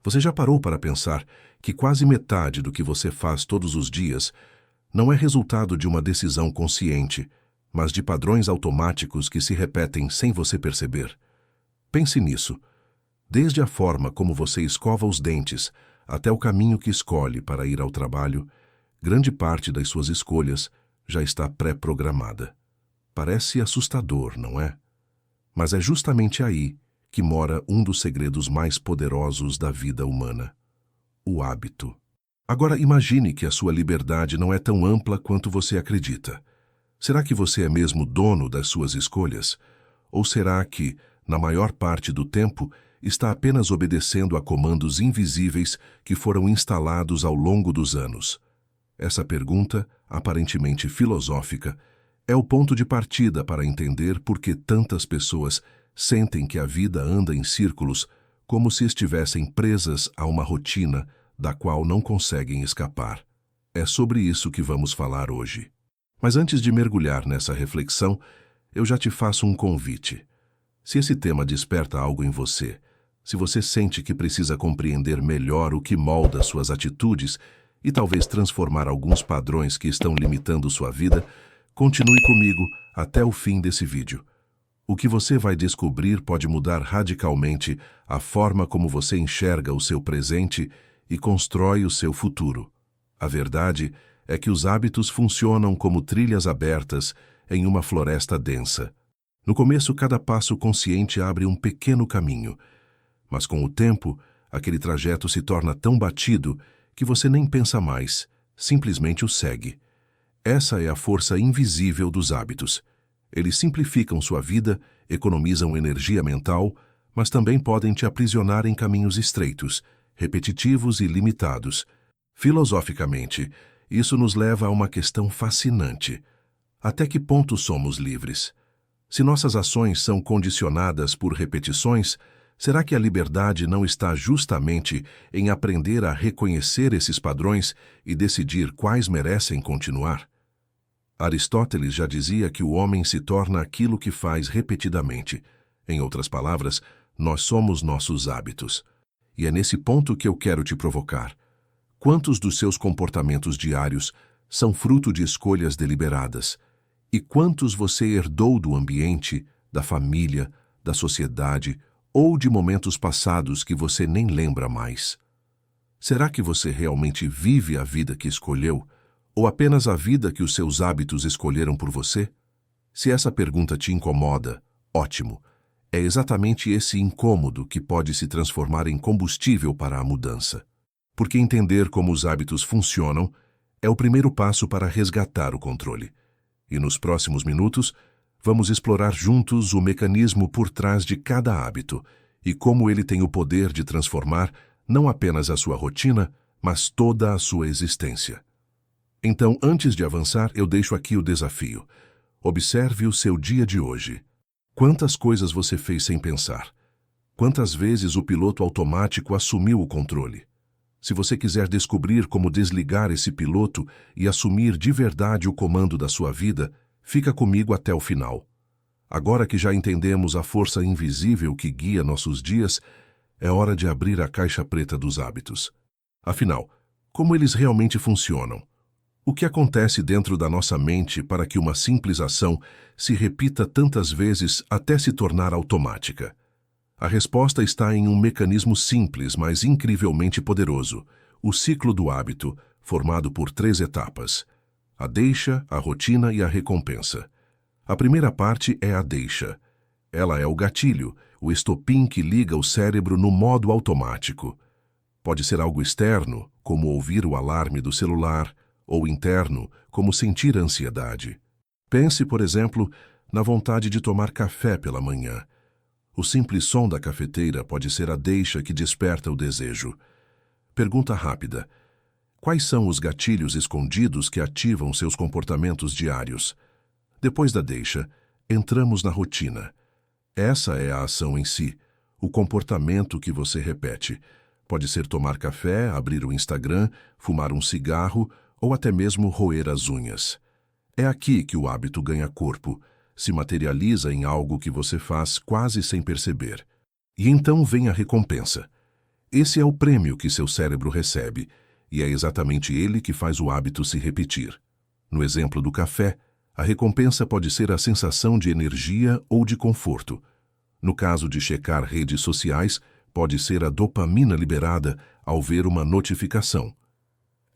Você já parou para pensar que quase metade do que você faz todos os dias não é resultado de uma decisão consciente, mas de padrões automáticos que se repetem sem você perceber? Pense nisso. Desde a forma como você escova os dentes até o caminho que escolhe para ir ao trabalho, grande parte das suas escolhas já está pré-programada. Parece assustador, não é? Mas é justamente aí que mora um dos segredos mais poderosos da vida humana: o hábito. Agora imagine que a sua liberdade não é tão ampla quanto você acredita. Será que você é mesmo dono das suas escolhas? Ou será que, na maior parte do tempo, está apenas obedecendo a comandos invisíveis que foram instalados ao longo dos anos? Essa pergunta, aparentemente filosófica, é o ponto de partida para entender por que tantas pessoas sentem que a vida anda em círculos, como se estivessem presas a uma rotina da qual não conseguem escapar. É sobre isso que vamos falar hoje. Mas antes de mergulhar nessa reflexão, eu já te faço um convite. Se esse tema desperta algo em você, se você sente que precisa compreender melhor o que molda suas atitudes e talvez transformar alguns padrões que estão limitando sua vida, continue comigo até o fim desse vídeo. O que você vai descobrir pode mudar radicalmente a forma como você enxerga o seu presente e constrói o seu futuro. A verdade é que os hábitos funcionam como trilhas abertas em uma floresta densa. No começo, cada passo consciente abre um pequeno caminho, mas com o tempo, aquele trajeto se torna tão batido que você nem pensa mais, simplesmente o segue. Essa é a força invisível dos hábitos. Eles simplificam sua vida, economizam energia mental, mas também podem te aprisionar em caminhos estreitos, repetitivos e limitados. Filosoficamente, isso nos leva a uma questão fascinante. Até que ponto somos livres? Se nossas ações são condicionadas por repetições, será que a liberdade não está justamente em aprender a reconhecer esses padrões e decidir quais merecem continuar? Aristóteles já dizia que o homem se torna aquilo que faz repetidamente. Em outras palavras, nós somos nossos hábitos. E é nesse ponto que eu quero te provocar. Quantos dos seus comportamentos diários são fruto de escolhas deliberadas? E quantos você herdou do ambiente, da família, da sociedade ou de momentos passados que você nem lembra mais? Será que você realmente vive a vida que escolheu? Ou apenas a vida que os seus hábitos escolheram por você? Se essa pergunta te incomoda, ótimo. É exatamente esse incômodo que pode se transformar em combustível para a mudança. Porque entender como os hábitos funcionam é o primeiro passo para resgatar o controle. E nos próximos minutos, vamos explorar juntos o mecanismo por trás de cada hábito e como ele tem o poder de transformar não apenas a sua rotina, mas toda a sua existência. Então, antes de avançar, eu deixo aqui o desafio. Observe o seu dia de hoje. Quantas coisas você fez sem pensar? Quantas vezes o piloto automático assumiu o controle? Se você quiser descobrir como desligar esse piloto e assumir de verdade o comando da sua vida, fica comigo até o final. Agora que já entendemos a força invisível que guia nossos dias, é hora de abrir a caixa preta dos hábitos. Afinal, como eles realmente funcionam? O que acontece dentro da nossa mente para que uma simples ação se repita tantas vezes até se tornar automática? A resposta está em um mecanismo simples, mas incrivelmente poderoso: o ciclo do hábito, formado por 3 etapas: a deixa, a rotina e a recompensa. A primeira parte é a deixa. Ela é o gatilho, o estopim que liga o cérebro no modo automático. Pode ser algo externo, como ouvir o alarme do celular, ou interno, como sentir a ansiedade. Pense, por exemplo, na vontade de tomar café pela manhã. O simples som da cafeteira pode ser a deixa que desperta o desejo. Pergunta rápida: quais são os gatilhos escondidos que ativam seus comportamentos diários? Depois da deixa, entramos na rotina. Essa é a ação em si, o comportamento que você repete. Pode ser tomar café, abrir o Instagram, fumar um cigarro ou até mesmo roer as unhas. É aqui que o hábito ganha corpo, se materializa em algo que você faz quase sem perceber. E então vem a recompensa. Esse é o prêmio que seu cérebro recebe, e é exatamente ele que faz o hábito se repetir. No exemplo do café, a recompensa pode ser a sensação de energia ou de conforto. No caso de checar redes sociais, pode ser a dopamina liberada ao ver uma notificação.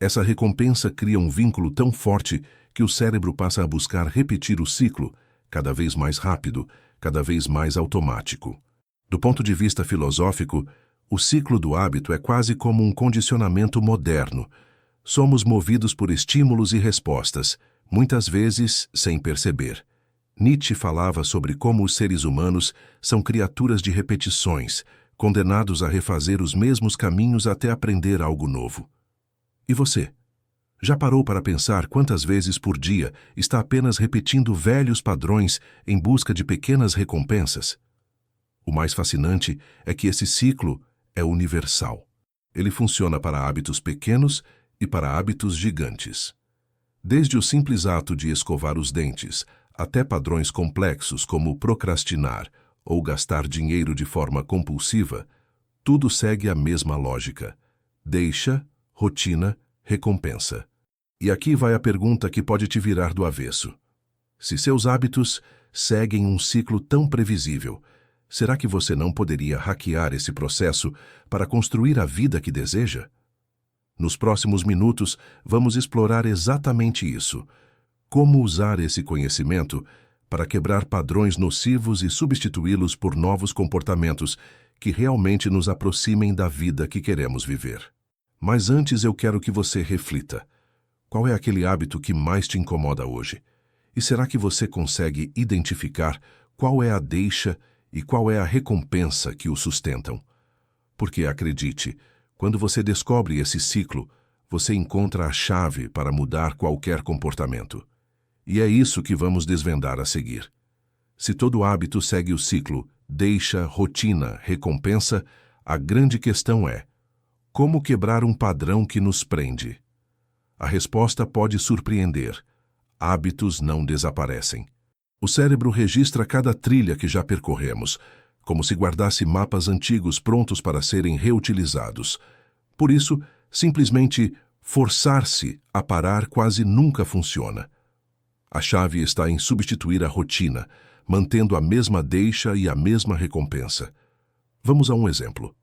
Essa recompensa cria um vínculo tão forte que o cérebro passa a buscar repetir o ciclo, cada vez mais rápido, cada vez mais automático. Do ponto de vista filosófico, o ciclo do hábito é quase como um condicionamento moderno. Somos movidos por estímulos e respostas, muitas vezes sem perceber. Nietzsche falava sobre como os seres humanos são criaturas de repetições, condenados a refazer os mesmos caminhos até aprender algo novo. E você? Já parou para pensar quantas vezes por dia está apenas repetindo velhos padrões em busca de pequenas recompensas? O mais fascinante é que esse ciclo é universal. Ele funciona para hábitos pequenos e para hábitos gigantes. Desde o simples ato de escovar os dentes, até padrões complexos como procrastinar ou gastar dinheiro de forma compulsiva, tudo segue a mesma lógica. Deixa, rotina, recompensa. E aqui vai a pergunta que pode te virar do avesso. Se seus hábitos seguem um ciclo tão previsível, será que você não poderia hackear esse processo para construir a vida que deseja? Nos próximos minutos, vamos explorar exatamente isso. Como usar esse conhecimento para quebrar padrões nocivos e substituí-los por novos comportamentos que realmente nos aproximem da vida que queremos viver. Mas antes eu quero que você reflita. Qual é aquele hábito que mais te incomoda hoje? E será que você consegue identificar qual é a deixa e qual é a recompensa que o sustentam? Porque, acredite, quando você descobre esse ciclo, você encontra a chave para mudar qualquer comportamento. E é isso que vamos desvendar a seguir. Se todo hábito segue o ciclo deixa, rotina, recompensa, a grande questão é: como quebrar um padrão que nos prende? A resposta pode surpreender. Hábitos não desaparecem. O cérebro registra cada trilha que já percorremos, como se guardasse mapas antigos prontos para serem reutilizados. Por isso, simplesmente forçar-se a parar quase nunca funciona. A chave está em substituir a rotina, mantendo a mesma deixa e a mesma recompensa. Vamos a um exemplo.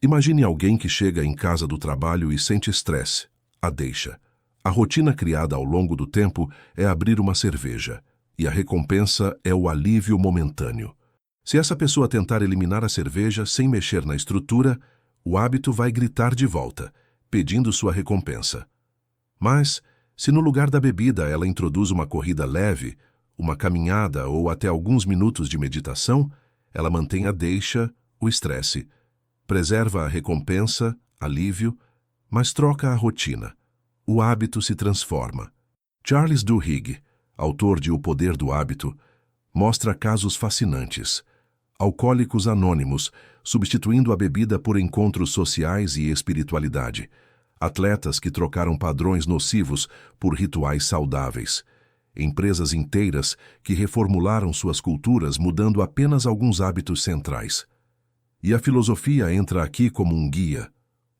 Imagine alguém que chega em casa do trabalho e sente estresse, a deixa. A rotina criada ao longo do tempo é abrir uma cerveja, e a recompensa é o alívio momentâneo. Se essa pessoa tentar eliminar a cerveja sem mexer na estrutura, o hábito vai gritar de volta, pedindo sua recompensa. Mas, se no lugar da bebida ela introduz uma corrida leve, uma caminhada ou até alguns minutos de meditação, ela mantém a deixa, o estresse, preserva a recompensa, alívio, mas troca a rotina. O hábito se transforma. Charles Duhigg, autor de O Poder do Hábito, mostra casos fascinantes. Alcoólicos anônimos, substituindo a bebida por encontros sociais e espiritualidade. Atletas que trocaram padrões nocivos por rituais saudáveis. Empresas inteiras que reformularam suas culturas mudando apenas alguns hábitos centrais. E a filosofia entra aqui como um guia.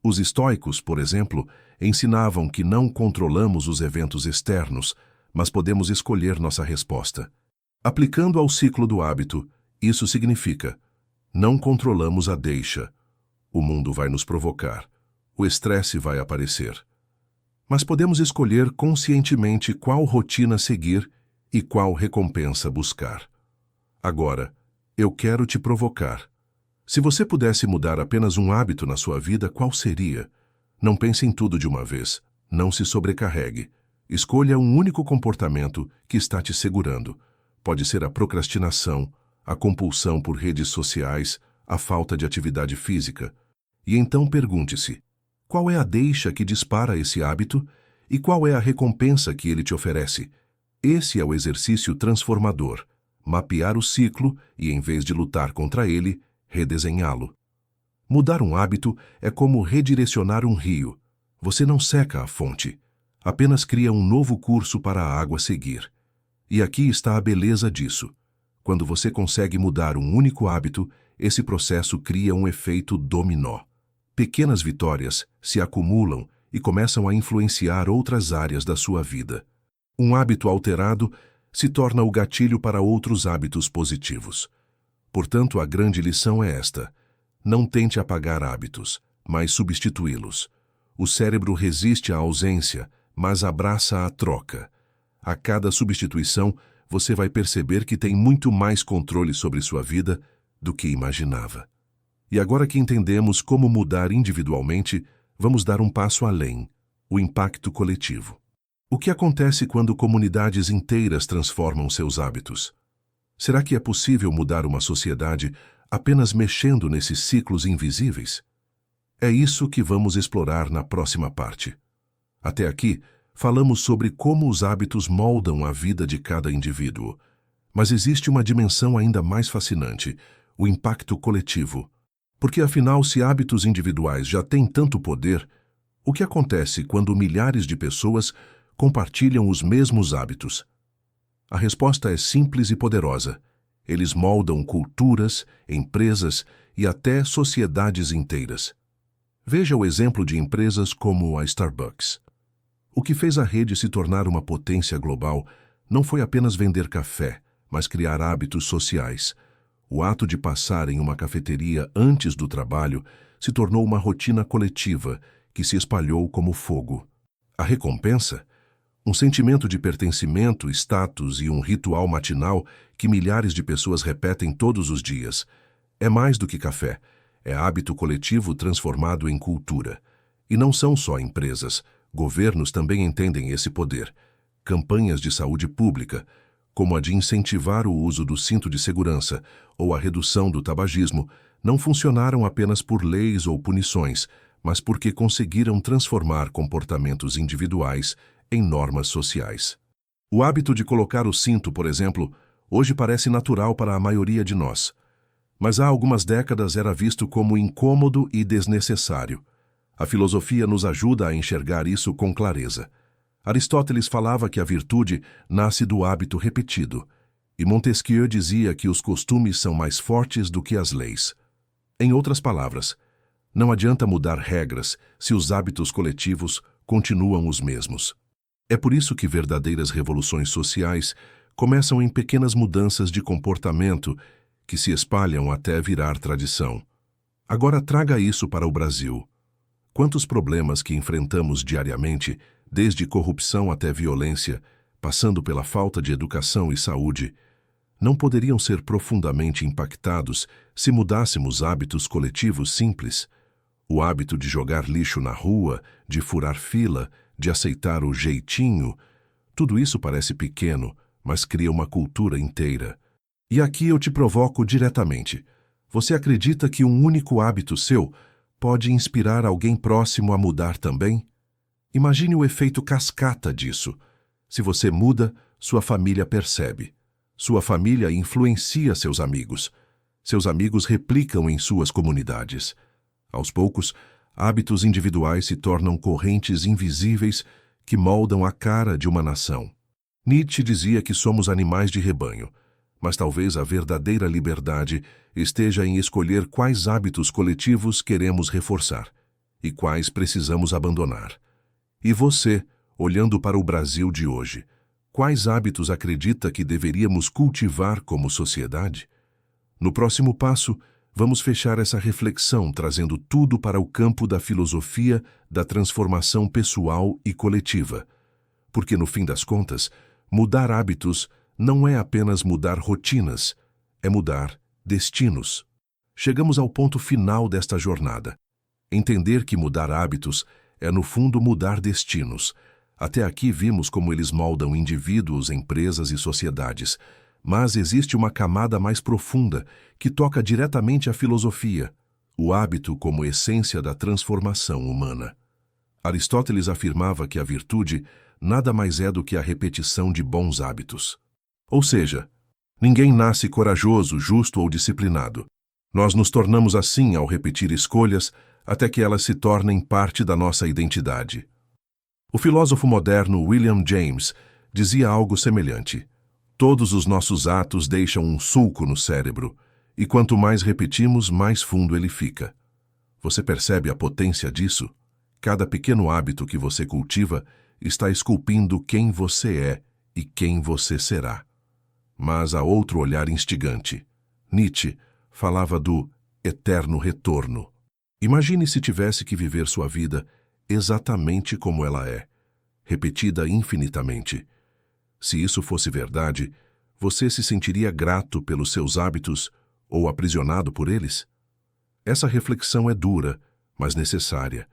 Os estoicos, por exemplo, ensinavam que não controlamos os eventos externos, mas podemos escolher nossa resposta. Aplicando ao ciclo do hábito, isso significa: não controlamos a deixa. O mundo vai nos provocar. O estresse vai aparecer. Mas podemos escolher conscientemente qual rotina seguir e qual recompensa buscar. Agora, eu quero te provocar. Se você pudesse mudar apenas um hábito na sua vida, qual seria? Não pense em tudo de uma vez. Não se sobrecarregue. Escolha um único comportamento que está te segurando. Pode ser a procrastinação, a compulsão por redes sociais, a falta de atividade física. E então pergunte-se: qual é a deixa que dispara esse hábito e qual é a recompensa que ele te oferece? Esse é o exercício transformador. Mapear o ciclo e, em vez de lutar contra ele, redesenhá-lo. Mudar um hábito é como redirecionar um rio. Você não seca a fonte, apenas cria um novo curso para a água seguir. E aqui está a beleza disso. Quando você consegue mudar um único hábito, esse processo cria um efeito dominó. pequenas vitórias se acumulam e começam a influenciar outras áreas da sua vida. Um hábito alterado se torna o gatilho para outros hábitos positivos. Portanto, a grande lição é esta: não tente apagar hábitos, mas substituí-los. O cérebro resiste à ausência, mas abraça a troca. A cada substituição, você vai perceber que tem muito mais controle sobre sua vida do que imaginava. E agora que entendemos como mudar individualmente, vamos dar um passo além: o impacto coletivo. O que acontece quando comunidades inteiras transformam seus hábitos? Será que é possível mudar uma sociedade apenas mexendo nesses ciclos invisíveis? É isso que vamos explorar na próxima parte. Até aqui, falamos sobre como os hábitos moldam a vida de cada indivíduo. Mas existe uma dimensão ainda mais fascinante: o impacto coletivo. Porque afinal, se hábitos individuais já têm tanto poder, o que acontece quando milhares de pessoas compartilham os mesmos hábitos? A resposta é simples e poderosa. Eles moldam culturas, empresas e até sociedades inteiras. Veja o exemplo de empresas como a Starbucks. O que fez a rede se tornar uma potência global não foi apenas vender café, mas criar hábitos sociais. O ato de passar em uma cafeteria antes do trabalho se tornou uma rotina coletiva que se espalhou como fogo. A recompensa? Um sentimento de pertencimento, status e um ritual matinal que milhares de pessoas repetem todos os dias. É mais do que café, é hábito coletivo transformado em cultura. E não são só empresas, governos também entendem esse poder. Campanhas de saúde pública, como a de incentivar o uso do cinto de segurança ou a redução do tabagismo, não funcionaram apenas por leis ou punições, mas porque conseguiram transformar comportamentos individuais em normas sociais. O hábito de colocar o cinto, por exemplo, hoje parece natural para a maioria de nós. Mas há algumas décadas era visto como incômodo e desnecessário. A filosofia nos ajuda a enxergar isso com clareza. Aristóteles falava que a virtude nasce do hábito repetido, e Montesquieu dizia que os costumes são mais fortes do que as leis. Em outras palavras, não adianta mudar regras se os hábitos coletivos continuam os mesmos. É por isso que verdadeiras revoluções sociais começam em pequenas mudanças de comportamento que se espalham até virar tradição. Agora traga isso para o Brasil. Quantos problemas que enfrentamos diariamente, desde corrupção até violência, passando pela falta de educação e saúde, não poderiam ser profundamente impactados se mudássemos hábitos coletivos simples? O hábito de jogar lixo na rua, de furar fila, de aceitar o jeitinho, tudo isso parece pequeno, mas cria uma cultura inteira. E aqui eu te provoco diretamente. Você acredita que um único hábito seu pode inspirar alguém próximo a mudar também? Imagine o efeito cascata disso. Se você muda, sua família percebe. Sua família influencia seus amigos. Seus amigos replicam em suas comunidades. Aos poucos, hábitos individuais se tornam correntes invisíveis que moldam a cara de uma nação. Nietzsche dizia que somos animais de rebanho, mas talvez a verdadeira liberdade esteja em escolher quais hábitos coletivos queremos reforçar e quais precisamos abandonar. E você, olhando para o Brasil de hoje, quais hábitos acredita que deveríamos cultivar como sociedade? No próximo passo, vamos fechar essa reflexão trazendo tudo para o campo da filosofia da transformação pessoal e coletiva. Porque, no fim das contas, mudar hábitos não é apenas mudar rotinas, é mudar destinos. Chegamos ao ponto final desta jornada. Entender que mudar hábitos é, no fundo, mudar destinos. Até aqui vimos como eles moldam indivíduos, empresas e sociedades. Mas existe uma camada mais profunda que toca diretamente a filosofia, o hábito como essência da transformação humana. Aristóteles afirmava que a virtude nada mais é do que a repetição de bons hábitos. Ou seja, ninguém nasce corajoso, justo ou disciplinado. Nós nos tornamos assim ao repetir escolhas até que elas se tornem parte da nossa identidade. O filósofo moderno William James dizia algo semelhante. Todos os nossos atos deixam um sulco no cérebro, e quanto mais repetimos, mais fundo ele fica. Você percebe a potência disso? Cada pequeno hábito que você cultiva está esculpindo quem você é e quem você será. Mas há outro olhar instigante. Nietzsche falava do eterno retorno. Imagine se tivesse que viver sua vida exatamente como ela é, repetida infinitamente. Se isso fosse verdade, você se sentiria grato pelos seus hábitos ou aprisionado por eles? Essa reflexão é dura, mas necessária,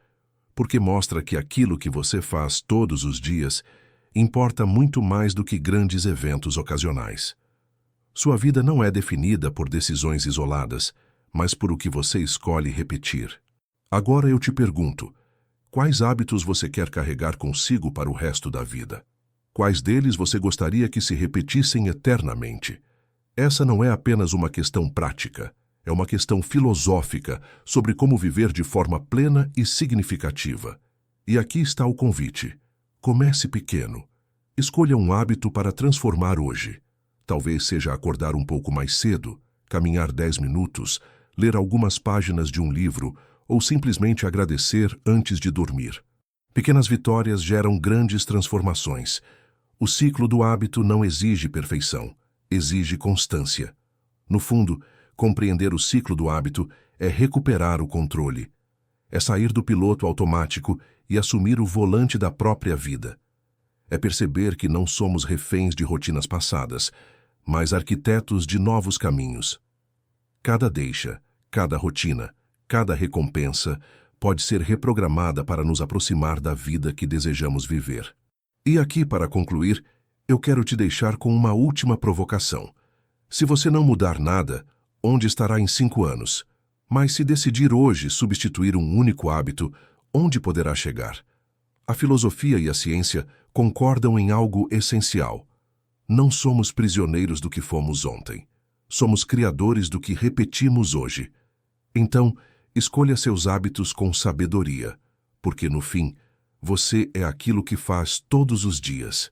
porque mostra que aquilo que você faz todos os dias importa muito mais do que grandes eventos ocasionais. Sua vida não é definida por decisões isoladas, mas por o que você escolhe repetir. Agora eu te pergunto, quais hábitos você quer carregar consigo para o resto da vida? Quais deles você gostaria que se repetissem eternamente? Essa não é apenas uma questão prática, é uma questão filosófica sobre como viver de forma plena e significativa. E aqui está o convite. Comece pequeno. Escolha um hábito para transformar hoje. Talvez seja acordar um pouco mais cedo, caminhar 10 minutos, ler algumas páginas de um livro ou simplesmente agradecer antes de dormir. Pequenas vitórias geram grandes transformações. O ciclo do hábito não exige perfeição, exige constância. No fundo, compreender o ciclo do hábito é recuperar o controle. É sair do piloto automático e assumir o volante da própria vida. É perceber que não somos reféns de rotinas passadas, mas arquitetos de novos caminhos. Cada deixa, cada rotina, cada recompensa pode ser reprogramada para nos aproximar da vida que desejamos viver. E aqui, para concluir, eu quero te deixar com uma última provocação. Se você não mudar nada, onde estará em 5 anos? Mas se decidir hoje substituir um único hábito, onde poderá chegar? A filosofia e a ciência concordam em algo essencial. Não somos prisioneiros do que fomos ontem. Somos criadores do que repetimos hoje. Então, escolha seus hábitos com sabedoria, porque no fim, você é aquilo que faz todos os dias.